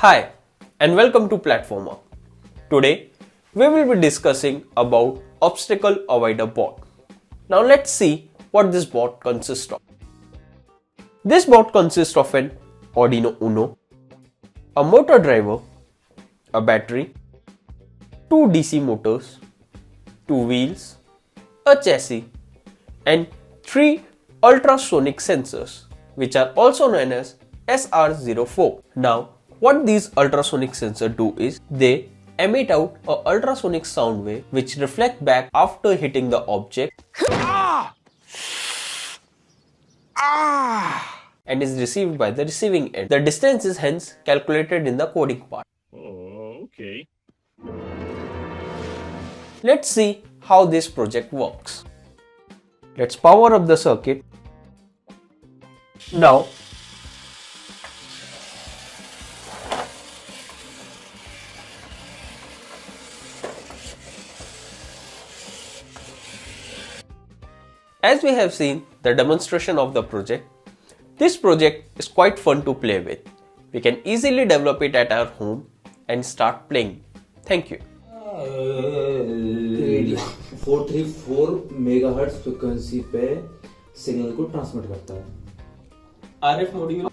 Hi and welcome to Platforuma. Today we will be discussing about obstacle avoider bot. Now let's see what this bot consists of. This bot consists of an Arduino UNO, a motor driver, a battery, two DC motors, two wheels, a chassis and three ultrasonic sensors which are also known as SR04. Now what these ultrasonic sensors do is they emit out a ultrasonic sound wave which reflect back after hitting the object and is received by the receiving end. The distance is hence calculated in the coding part. Okay. Let's see how this project works. Let's power up the circuit. Now as we have seen the demonstration of the project, this project is quite fun to play with. We can easily develop it at our home and start playing. Thank you. 434 megahertz frequency पे signal को transmit करता है। RF module